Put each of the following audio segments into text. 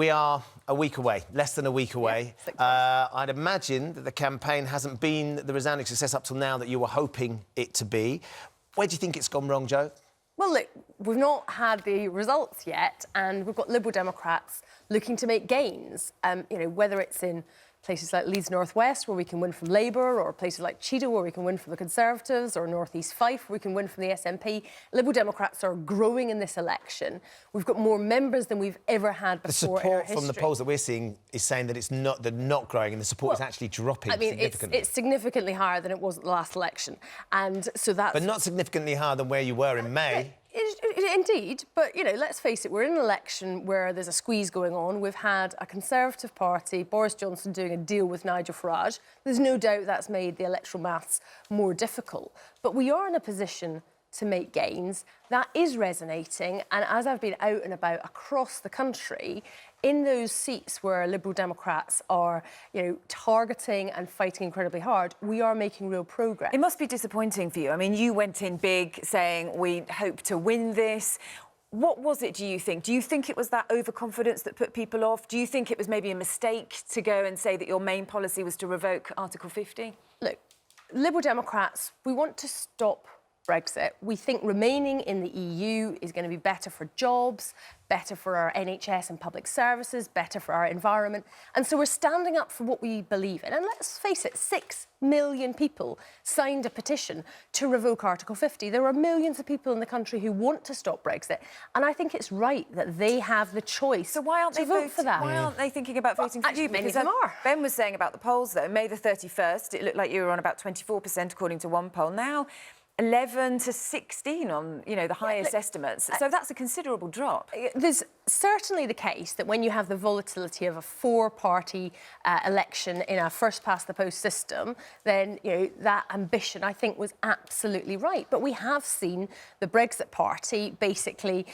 we are a week away, less than a week away. Yeah, I'd imagine that the campaign hasn't been the resounding success up till now that you were hoping it to be. Where do you think it's gone wrong, Jo? Well, look, we've not had the results yet, and we've got Liberal Democrats looking to make gains. You know, whether it's in places like Leeds North West, where we can win from Labour, or places like Cheadle, where we can win from the Conservatives, or North East Fife, where we can win from the SNP. Liberal Democrats are growing in this election. We've got more members than we've ever had before. The support from the polls that we're seeing is saying that they're not growing, and the support is actually dropping significantly. It's significantly higher than it was at the last election, and so that's... But not significantly higher than where you were in May. Indeed, but, you know, let's face it, we're in an election where there's a squeeze going on. We've had a Conservative Party, Boris Johnson doing a deal with Nigel Farage. There's no doubt that's made the electoral maths more difficult. But we are in a position to make gains. That is resonating, and as I've been out and about across the country, in those seats where Liberal Democrats are, you know, targeting and fighting incredibly hard, we are making real progress. It must be disappointing for you. I mean, you went in big saying, we hope to win this. What was it, do you think? Do you think it was that overconfidence that put people off? Do you think it was maybe a mistake to go and say that your main policy was to revoke Article 50? Look, Liberal Democrats, we want to stop Brexit. We think remaining in the EU is going to be better for jobs, better for our NHS and public services, better for our environment. And so we're standing up for what we believe in. And let's face it, 6 million people signed a petition to revoke Article 50. There are millions of people in the country who want to stop Brexit. And I think it's right that they have the choice so why aren't to they vote for that. Why aren't they thinking about voting for you? Many of them are. Ben was saying about the polls, though, May the 31st, it looked like you were on about 24%, according to one poll. Now, 11 to 16 on, you know, the highest estimates. So that's a considerable drop. There's certainly the case that when you have the volatility of a four-party election in a first-past-the-post system, then, you know, that ambition, I think, was absolutely right. But we have seen the Brexit Party basically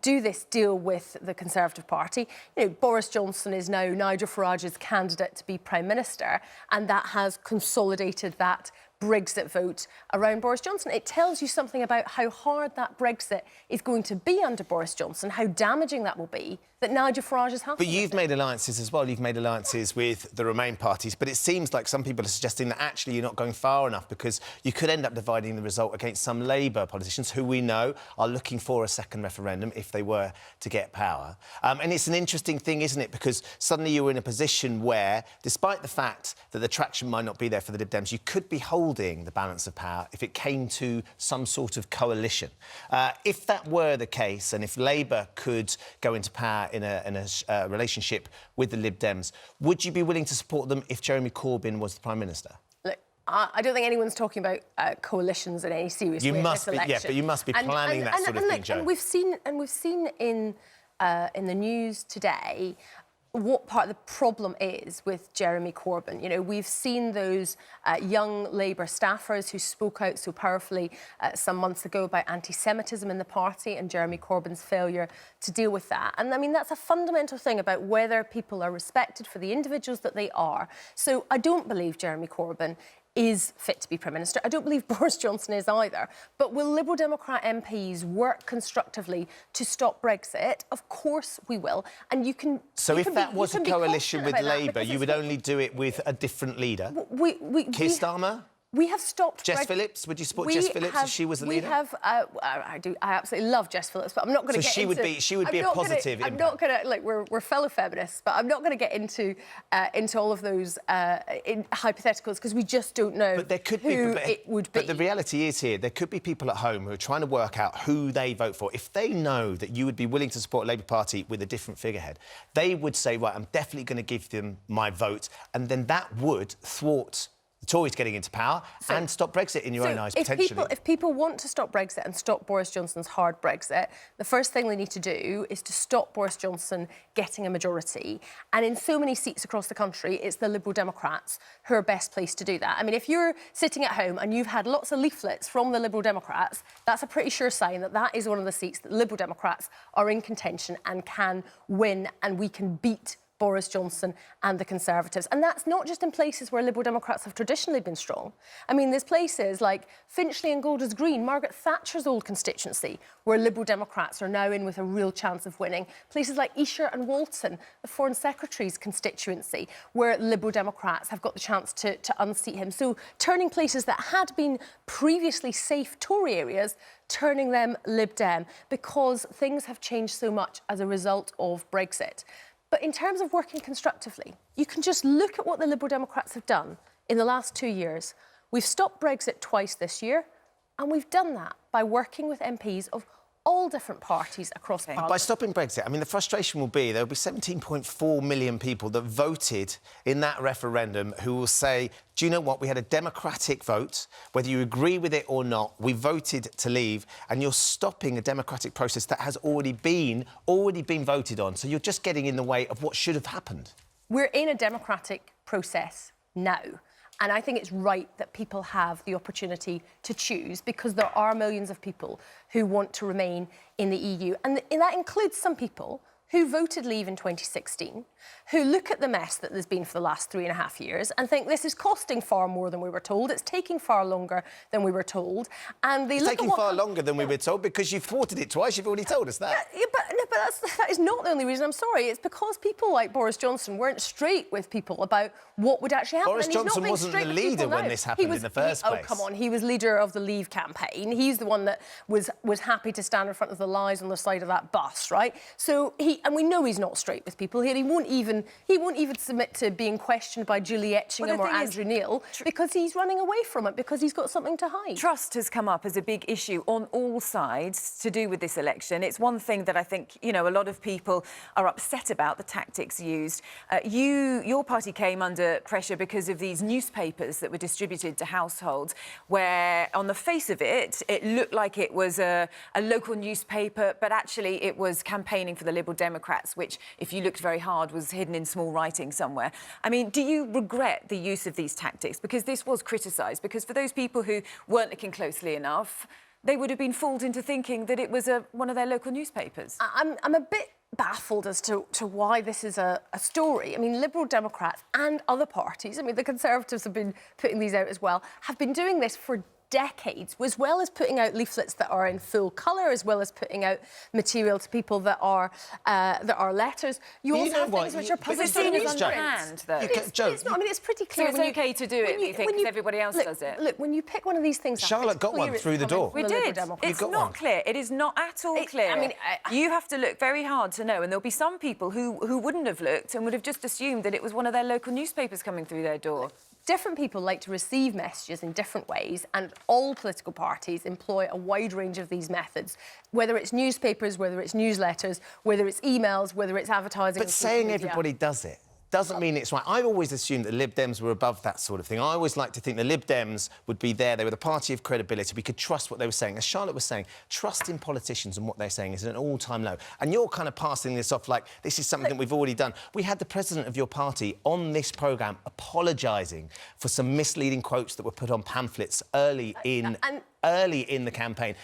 do this deal with the Conservative Party. You know, Boris Johnson is now Nigel Farage's candidate to be Prime Minister, and that has consolidated that Brexit vote around Boris Johnson. It tells you something about how hard that Brexit is going to be under Boris Johnson, how damaging that will be, that Nigel Farage is happy. But you've made alliances as well. You've made alliances with the Remain parties, but it seems like some people are suggesting that actually you're not going far enough because you could end up dividing the result against some Labour politicians who we know are looking for a second referendum if they were to get power. And it's an interesting thing, isn't it? Because suddenly you're in a position where, despite the fact that the traction might not be there for the Lib Dems, you could be holding the balance of power if it came to some sort of coalition. If that were the case, and if Labour could go into power in a relationship with the Lib Dems, would you be willing to support them if Jeremy Corbyn was the Prime Minister? Look, I don't think anyone's talking about coalitions in any serious way in this election. Yeah, but you must be planning that sort of thing, Jo. And we've seen in the news today what part of the problem is with Jeremy Corbyn. You know, we've seen those young Labour staffers who spoke out so powerfully some months ago about anti-Semitism in the party and Jeremy Corbyn's failure to deal with that. And, I mean, that's a fundamental thing about whether people are respected for the individuals that they are. So I don't believe Jeremy Corbyn is fit to be Prime Minister. I don't believe Boris Johnson is either. But will Liberal Democrat MPs work constructively to stop Brexit? Of course we will. And you can... So if that was a coalition with Labour, you would only do it with a different leader? Keir Starmer? We have stopped... Jess Phillips? Would you support Jess Phillips if she was the leader? We have... I absolutely love Jess Phillips, but I'm not going to get into... So she would be a positive impact. I'm not going to... Like, we're fellow feminists, but I'm not going to get into all of those hypotheticals because we just don't know who it would be. But the reality is here, there could be people at home who are trying to work out who they vote for. If they know that you would be willing to support Labour Party with a different figurehead, they would say, right, I'm definitely going to give them my vote, and then that would thwart the Tories getting into power and stop Brexit in your own eyes, potentially. If people want to stop Brexit and stop Boris Johnson's hard Brexit, the first thing they need to do is to stop Boris Johnson getting a majority. And in so many seats across the country, it's the Liberal Democrats who are best placed to do that. I mean, if you're sitting at home and you've had lots of leaflets from the Liberal Democrats, that's a pretty sure sign that that is one of the seats that Liberal Democrats are in contention and can win, and we can beat Boris Johnson and the Conservatives. And that's not just in places where Liberal Democrats have traditionally been strong. I mean, there's places like Finchley and Golders Green, Margaret Thatcher's old constituency, where Liberal Democrats are now in with a real chance of winning. Places like Esher and Walton, the Foreign Secretary's constituency, where Liberal Democrats have got the chance to unseat him. So turning places that had been previously safe Tory areas, turning them Lib Dem, because things have changed so much as a result of Brexit. But in terms of working constructively, you can just look at what the Liberal Democrats have done in the last 2 years. We've stopped Brexit twice this year, and we've done that by working with MPs of all different parties across Parliament. By stopping Brexit, I mean, the frustration will be there will be 17.4 million people that voted in that referendum who will say, do you know what, we had a democratic vote, whether you agree with it or not, we voted to leave, and you're stopping a democratic process that has already been voted on. So you're just getting in the way of what should have happened. We're in a democratic process now. And I think it's right that people have the opportunity to choose, because there are millions of people who want to remain in the EU. And that includes some people who voted leave in 2016, who look at the mess that there's been for the last 3.5 years and think this is costing far more than we were told, it's taking far longer than we were told. And they it's taking far longer than we were told because you've thwarted it twice, you've already told us that. But that is not the only reason, I'm sorry. It's because people like Boris Johnson weren't straight with people about what would actually happen. Boris Johnson wasn't the leader when this happened in the first place. Oh, come on, he was leader of the Leave campaign. He's the one that was happy to stand in front of the lies on the side of that bus, right? So and we know he's not straight with people here. He won't even submit to being questioned by Julie Etchingham or Andrew Neil because he's running away from it, because he's got something to hide. Trust has come up as a big issue on all sides to do with this election. It's one thing that I think, you know, a lot of people are upset about, the tactics used. Your party came under pressure because of these newspapers that were distributed to households, where on the face of it, it looked like it was a local newspaper, but actually it was campaigning for the Liberal Democrats, which, if you looked very hard, was hidden in small writing somewhere. I mean, do you regret the use of these tactics? Because this was criticised, because for those people who weren't looking closely enough, they would have been fooled into thinking that it was one of their local newspapers. I'm a bit baffled as to why this is a story. I mean, Liberal Democrats and other parties, I mean, the Conservatives have been putting these out as well, have been doing this for decades, as well as putting out leaflets that are in full colour, as well as putting out material to people that are letters. You also have things which are published in as underhand, though. It's not, I mean, it's pretty clear. So it's OK to do it, you think, because everybody else does it? Look, when you pick one of these things up, Charlotte got one through the door. We did. It's not clear. It is not at all clear. I mean, you have to look very hard to know, and there'll be some people who wouldn't have looked and would have just assumed that it was one of their local newspapers coming through their door. Different people like to receive messages in different ways, and all political parties employ a wide range of these methods, whether it's newspapers, whether it's newsletters, whether it's emails, whether it's advertising. But saying everybody does it doesn't mean it's right. I've always assumed that Lib Dems were above that sort of thing. I always like to think the Lib Dems would be there. They were the party of credibility. We could trust what they were saying. As Charlotte was saying, trust in politicians and what they're saying is at an all-time low. And you're kind of passing this off like this is something that we've already done. We had the president of your party on this programme apologising for some misleading quotes that were put on pamphlets early in the campaign.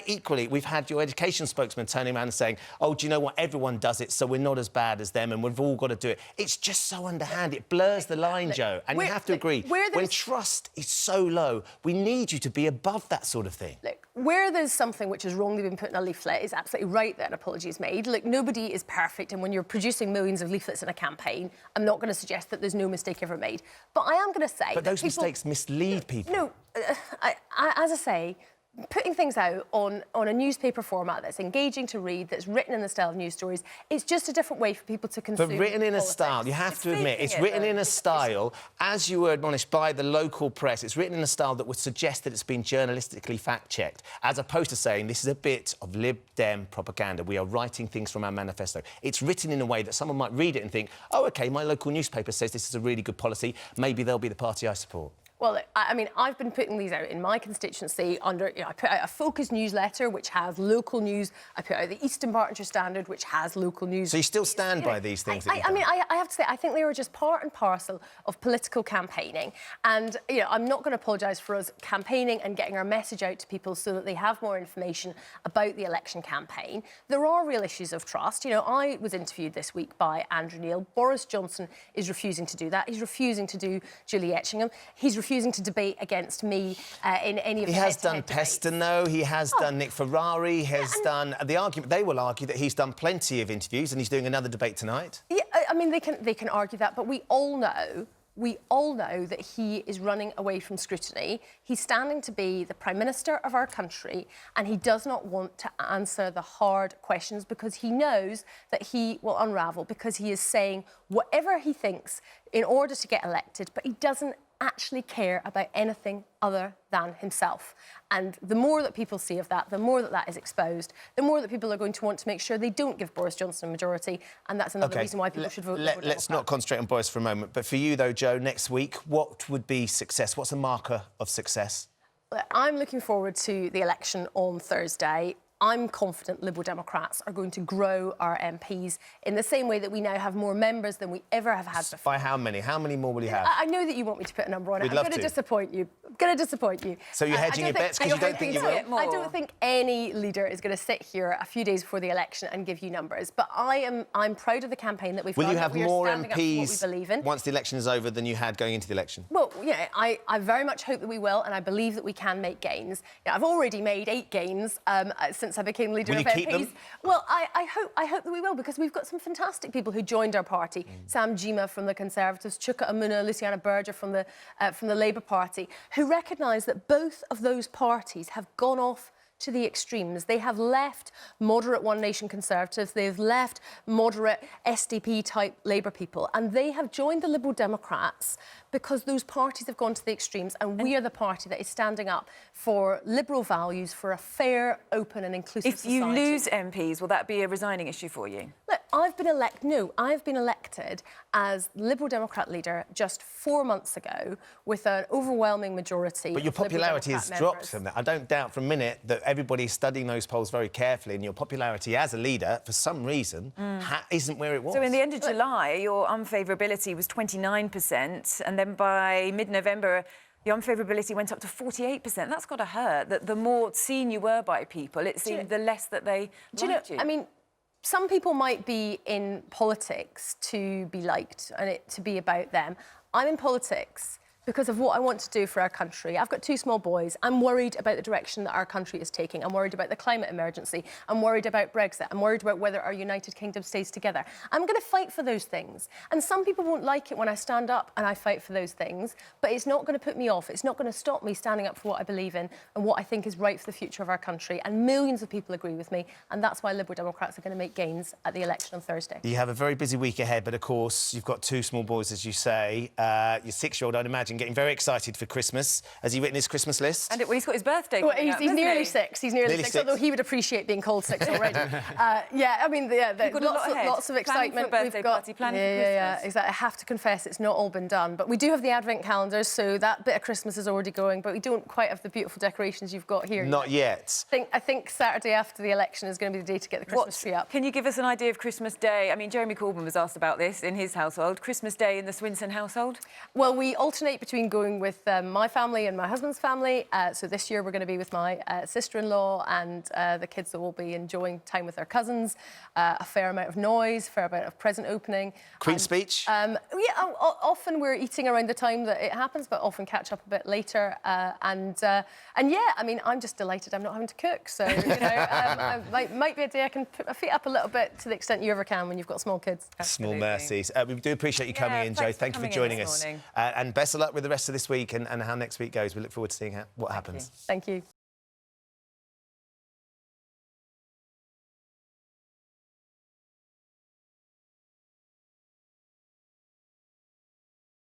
Equally, we've had your education spokesman turning around and saying, oh, do you know what, everyone does it, so we're not as bad as them and we've all got to do it. It's just so underhand. It blurs the line, Jo. And you have to agree, when trust is so low, we need you to be above that sort of thing. Look, where there's something which has wrongly been put in a leaflet, it's absolutely right that an apology is made. Look, nobody is perfect, and when you're producing millions of leaflets in a campaign, I'm not going to suggest that there's no mistake ever made. But I am going to say... But those mistakes mislead people. No, as I say, putting things out on a newspaper format that's engaging to read, that's written in the style of news stories, it's just a different way for people to consume. But written in a style, you have to admit, it's written in a style, as you were admonished by the local press, it's written in a style that would suggest that it's been journalistically fact-checked, as opposed to saying this is a bit of Lib Dem propaganda. We are writing things from our manifesto. It's written in a way that someone might read it and think, oh, OK, my local newspaper says this is a really good policy, maybe they'll be the party I support. Well, I mean, I've been putting these out in my constituency under, I put out a Focus newsletter, which has local news. I put out the Eastern Bartonshire Standard, which has local news. So you still stand by these things? I mean, I have to say, I think they were just part and parcel of political campaigning. And, I'm not going to apologise for us campaigning and getting our message out to people so that they have more information about the election campaign. There are real issues of trust. I was interviewed this week by Andrew Neil. Boris Johnson is refusing to do that. He's refusing to do Julie Etchingham. He's refusing to debate against me in any of the He has done debates. Peston, though. He has done Nick Ferrari. He has done the argument. They will argue that he's done plenty of interviews and he's doing another debate tonight. Yeah, I mean, they can argue that, but we all know that he is running away from scrutiny. He's standing to be the Prime Minister of our country, and he does not want to answer the hard questions because he knows that he will unravel, because he is saying whatever he thinks in order to get elected, but he doesn't actually care about anything other than himself. And the more that people see of that, the more that is exposed, the more that people are going to want to make sure they don't give Boris Johnson a majority, and that's another reason why people should vote Liberal Democrat. Let's not concentrate on Boris for a moment, but for you, though, Jo, next week, what would be success? What's a marker of success? I'm looking forward to the election on Thursday. I'm confident Liberal Democrats are going to grow our MPs in the same way that we now have more members than we ever have had before. By how many? How many more will you have? I know that you want me to put a number on it. We'd love I'm going to to disappoint you. I'm going to disappoint you. So you're hedging your bets because you don't think you will? I don't think any leader is going to sit here a few days before the election and give you numbers. But I'm proud of the campaign that we've done. Will you have more MPs once the election is over than you had going into the election? Well, I very much hope that we will, and I believe that we can make gains. I've already made 8 gains since I became leader of MPs. Keep them? Well, I hope that we will, because we've got some fantastic people who joined our party. Sam Gyimah from the Conservatives, Chuka Umunna, Luciana Berger from the Labour Party, who recognise that both of those parties have gone off to the extremes. They have left moderate One Nation Conservatives, they've left moderate SDP-type Labour people, and they have joined the Liberal Democrats because those parties have gone to the extremes, and we are the party that is standing up for liberal values, for a fair, open and inclusive society. If you lose MPs, will that be a resigning issue for you? Look, I've been elected as Liberal Democrat leader just 4 months ago with an overwhelming majority. But your popularity has dropped from that. I don't doubt for a minute that everybody's studying those polls very carefully, and your popularity as a leader, for some reason, isn't where it was. So in the end of July, your unfavourability was 29%, and then by mid-November, the unfavourability went up to 48%. That's got to hurt. That the more seen you were by people, it seemed the less that they liked you. I mean, some people might be in politics to be liked and it to be about them. I'm in politics because of what I want to do for our country. I've got 2 small boys. I'm worried about the direction that our country is taking. I'm worried about the climate emergency. I'm worried about Brexit. I'm worried about whether our United Kingdom stays together. I'm going to fight for those things. And some people won't like it when I stand up and I fight for those things, but it's not going to put me off. It's not going to stop me standing up for what I believe in and what I think is right for the future of our country. And millions of people agree with me, and that's why Liberal Democrats are going to make gains at the election on Thursday. You have a very busy week ahead, but of course, you've got 2 small boys, as you say. Your 6-year-old, I'd imagine, getting very excited for Christmas. Has he written his Christmas list? And he's got his birthday. Well, he's nearly 6. He's nearly 6, although he would appreciate being called 6 already. Lots of excitement. Planning for a birthday party, planning for Christmas. Yeah, exactly. I have to confess, it's not all been done, but we do have the advent calendars, so that bit of Christmas is already going, but we don't quite have the beautiful decorations you've got here. Not yet. I think Saturday after the election is going to be the day to get the Christmas tree up. Can you give us an idea of Christmas Day? I mean, Jeremy Corbyn was asked about this in his household. Christmas Day in the Swinson household? Well, we alternate between going with my family and my husband's family. So this year we're going to be with my sister-in-law, and the kids will be enjoying time with their cousins. A fair amount of noise, fair amount of present opening. Queen's speech? Often we're eating around the time that it happens, but often catch up a bit later. And yeah, I mean, I'm just delighted I'm not having to cook. So, might be a day I can put my feet up a little bit, to the extent you ever can when you've got small kids. Absolutely. Small mercies. We do appreciate you coming in, Jo. Thank you for joining us. And best of luck with the rest of this week and how next week goes. We look forward to seeing what happens. Thank you.